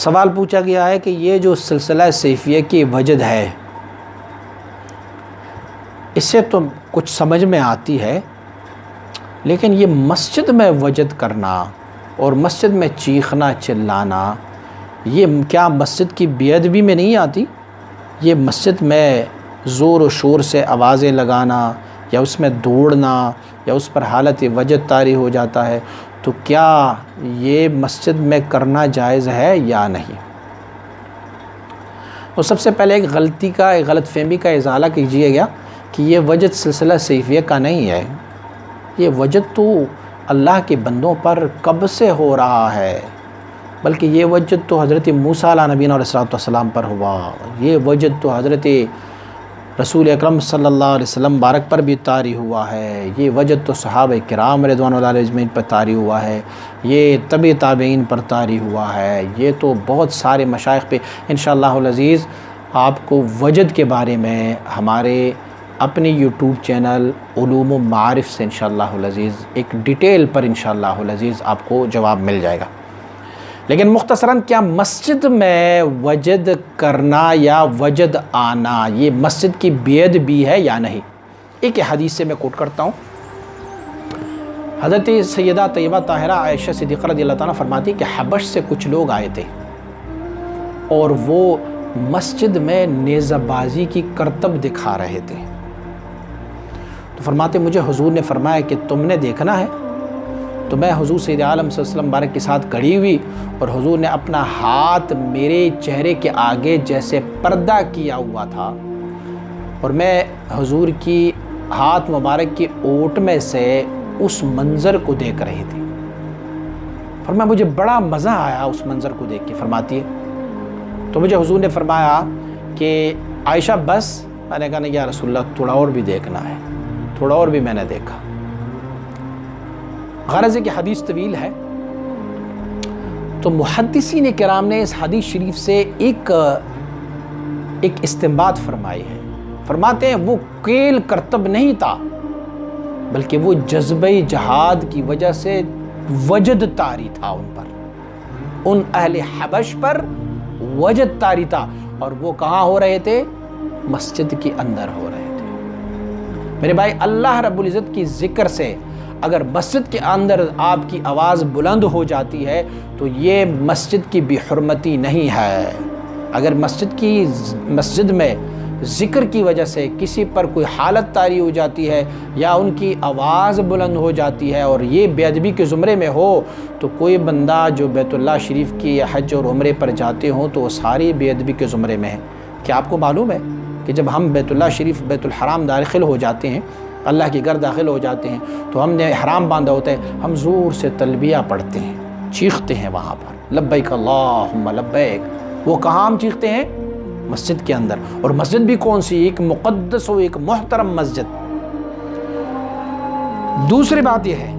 سوال پوچھا گیا ہے کہ یہ جو سلسلہ سیفیہ کی وجد ہے، اس سے تو کچھ سمجھ میں آتی ہے، لیکن یہ مسجد میں وجد کرنا اور مسجد میں چیخنا چلانا، یہ کیا مسجد کی بے ادبی میں نہیں آتی؟ یہ مسجد میں زور و شور سے آوازیں لگانا یا اس میں دوڑنا یا اس پر حالت وجد طاری ہو جاتا ہے، تو کیا یہ مسجد میں کرنا جائز ہے یا نہیں؟ اور سب سے پہلے ایک غلط فہمی کا ازالہ کیجیے گا کہ یہ وجد سلسلہ سیفیہ کا نہیں ہے، یہ وجد تو اللہ کے بندوں پر کب سے ہو رہا ہے، بلکہ یہ وجد تو حضرت موسیٰ علیہ نبینا علیہ السلام پر ہوا، یہ وجد تو حضرت رسول اکرم صلی اللہ علیہ وسلم بارک پر بھی طاری ہوا ہے، یہ وجد تو صحابہ کرام رضوان اللہ علیہ اجمعین پر طاری ہوا ہے، یہ تبع تابعین پر طاری ہوا ہے، یہ تو بہت سارے مشائخ پہ انشاءاللہ العزیز آپ کو وجد کے بارے میں ہمارے اپنے یوٹیوب چینل علوم و معارف سے انشاءاللہ العزیز ایک ڈیٹیل پر انشاءاللہ العزیز آپ کو جواب مل جائے گا۔ لیکن مختصراً کیا مسجد میں وجد کرنا یا وجد آنا یہ مسجد کی بے ادبی ہے یا نہیں؟ ایک حدیث سے میں کوٹ کرتا ہوں، حضرت سیدہ طیبہ طاہرہ عائشہ صدیقہ رضی اللہ تعالیٰ فرماتی کہ حبش سے کچھ لوگ آئے تھے اور وہ مسجد میں نیزہ بازی کی کرتب دکھا رہے تھے، تو فرماتے مجھے حضور نے فرمایا کہ تم نے دیکھنا ہے، تو میں حضور سید عالم صلی اللہ علیہ وسلم بارک کے ساتھ کھڑی ہوئی اور حضور نے اپنا ہاتھ میرے چہرے کے آگے جیسے پردہ کیا ہوا تھا، اور میں حضور کی ہاتھ مبارک کی اوٹ میں سے اس منظر کو دیکھ رہی تھی۔ فرمایا مجھے بڑا مزہ آیا اس منظر کو دیکھ کے، فرماتی ہے تو مجھے حضور نے فرمایا کہ عائشہ بس، میں نے کہا نہیں یا رسول اللہ تھوڑا اور بھی دیکھنا ہے، تھوڑا اور بھی میں نے دیکھا۔ غرض ہے کہ حدیث طویل ہے، تو محدثین کرام نے اس حدیث شریف سے ایک استنباط فرمائی ہے، فرماتے ہیں وہ کیل کرتب نہیں تھا، بلکہ وہ جذبہ جہاد کی وجہ سے وجد طاری تھا ان پر، ان اہل حبش پر وجد طاری تھا، اور وہ کہاں ہو رہے تھے؟ مسجد کے اندر ہو رہے تھے۔ میرے بھائی اللہ رب العزت کی ذکر سے اگر مسجد کے اندر آپ کی آواز بلند ہو جاتی ہے تو یہ مسجد کی بے حرمتی نہیں ہے۔ اگر مسجد میں ذکر کی وجہ سے کسی پر کوئی حالت طاری ہو جاتی ہے یا ان کی آواز بلند ہو جاتی ہے اور یہ بے ادبی کے زمرے میں ہو، تو کوئی بندہ جو بیت اللہ شریف کی حج اور عمرے پر جاتے ہوں تو وہ ساری بے ادبی کے زمرے میں ہے۔ کیا آپ کو معلوم ہے کہ جب ہم بیت اللہ شریف بیت الحرام داخل ہو جاتے ہیں، اللہ کے گھر داخل ہو جاتے ہیں، تو ہم نے احرام باندھا ہوتا ہے، ہم زور سے تلبیہ پڑھتے ہیں، چیختے ہیں وہاں پر لبیک اللہم لبیک۔ وہ کہاں ہم چیختے ہیں؟ مسجد کے اندر، اور مسجد بھی کون سی؟ ایک مقدس و ایک محترم مسجد۔ دوسری بات یہ ہے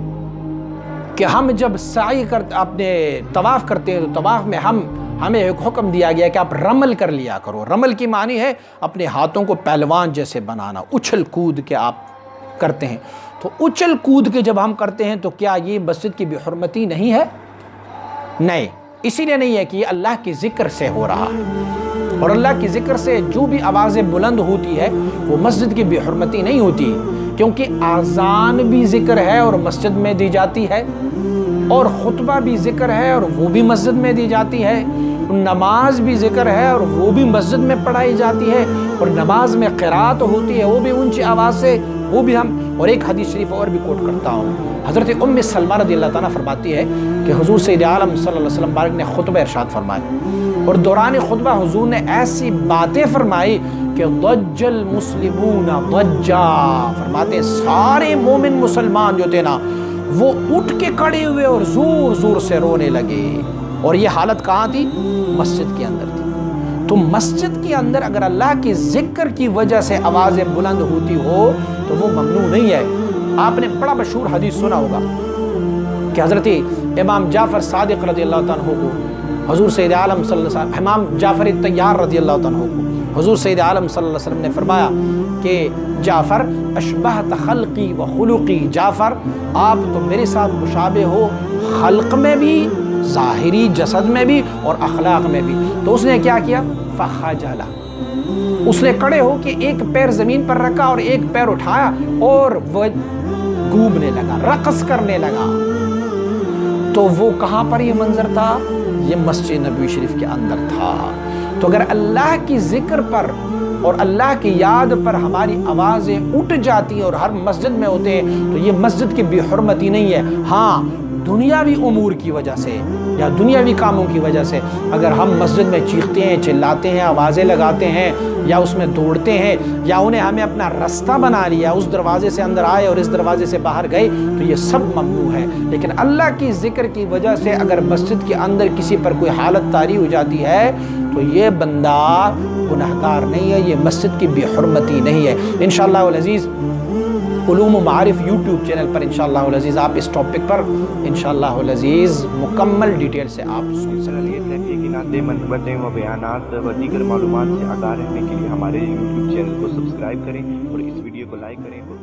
کہ ہم جب سعی کرتے اپنے طواف کرتے ہیں تو طواف میں ہمیں ایک حکم دیا گیا کہ آپ رمل کر لیا کرو۔ رمل کی معنی ہے اپنے ہاتھوں کو پہلوان جیسے بنانا، اچھل کود کے آپ کرتے ہیں۔ تو اچھل کود کے جب ہم کرتے ہیں تو کیا یہ مسجد کی بے حرمتی نہیں ہے؟ نہیں، اسی لیے نہیں ہے کہ یہ اللہ کے ذکر سے ہو رہا ہے، اور اللہ کی ذکر سے جو بھی آوازیں بلند ہوتی ہے وہ مسجد کی بے حرمتی نہیں ہوتی، کیونکہ آذان بھی ذکر ہے اور مسجد میں دی جاتی ہے، اور خطبہ بھی ذکر ہے اور وہ بھی مسجد میں دی جاتی ہے، نماز بھی ذکر ہے اور وہ بھی مسجد میں پڑھائی جاتی ہے، اور نماز میں قرات ہوتی ہے وہ بھی اونچی آواز سے، وہ بھی ہم۔ اور ایک حدیث شریف اور بھی کوٹ کرتا ہوں، حضرت ام سلمہ رضی اللہ تعالیٰ فرماتی ہے کہ حضور سید عالم صلی اللہ علیہ وسلم بارک نے خطبہ ارشاد فرمایا، اور دوران خطبہ حضور نے ایسی باتیں فرمائی کہ ضج المسلمون ضجا، فرماتے سارے مومن مسلمان جو تھے نا وہ اٹھ کے کھڑے ہوئے اور زور زور سے رونے لگے۔ اور یہ حالت کہاں تھی؟ مسجد کے اندر تھی۔ تو مسجد کے اندر اگر اللہ کی ذکر کی وجہ سے آوازیں بلند ہوتی ہو تو وہ ممنوع نہیں ہے۔ آپ نے بڑا مشہور حدیث سنا ہوگا کہ حضرت امام جعفر صادق رضی اللہ تعالیٰ عنہ کو حضور سید عالم صلی اللہ علیہ وسلم، امام جعفر الطیار رضی اللہ تعالیٰ عنہ کو حضور سید عالم صلی اللہ علیہ وسلم نے فرمایا کہ جعفر اشبہت خلقی و خلقی، جعفر آپ تو میرے ساتھ مشابہ ہو، خلق میں بھی ظاہری جسد میں بھی اور اخلاق میں بھی. تو اس نے کیا کیا؟ فخجل. اس نے کھڑے ہو کے ایک پیر زمین پر رکھا اور ایک پیر اٹھایا اور وہ گھومنے لگا، رقص کرنے لگا. تو وہ کہاں پر یہ منظر تھا؟ یہ مسجد نبوی شریف کے اندر تھا. تو اگر اللہ کی ذکر پر اور اللہ کی یاد پر ہماری آوازیں اٹھ جاتی ہیں اور ہر مسجد میں ہوتے ہیں تو یہ مسجد کی بے حرمتی نہیں ہے. ہاں دنیاوی امور کی وجہ سے یا دنیاوی کاموں کی وجہ سے اگر ہم مسجد میں چیختے ہیں، چلاتے ہیں، آوازیں لگاتے ہیں یا اس میں دوڑتے ہیں یا ہمیں اپنا رستہ بنا لیا، اس دروازے سے اندر آئے اور اس دروازے سے باہر گئے، تو یہ سب ممنوع ہے. لیکن اللہ کی ذکر کی وجہ سے اگر مسجد کے اندر کسی پر کوئی حالت طاری ہو جاتی ہے تو یہ بندہ گناہگار نہیں ہے، یہ مسجد کی بے حرمتی نہیں ہے. انشاءاللہ العزیز علوم و معارف یوٹیوب چینل پر انشاءاللہ العزیز آپ اس ٹاپک پر انشاءاللہ العزیز مکمل ڈیٹیل سے آپ سن سکیں. یقینات منبتیں و بیانات و دیگر معلومات سے آگاہ رہنے کے لیے ہمارے یوٹیوب چینل کو سبسکرائب کریں اور اس ویڈیو کو لائک کریں اور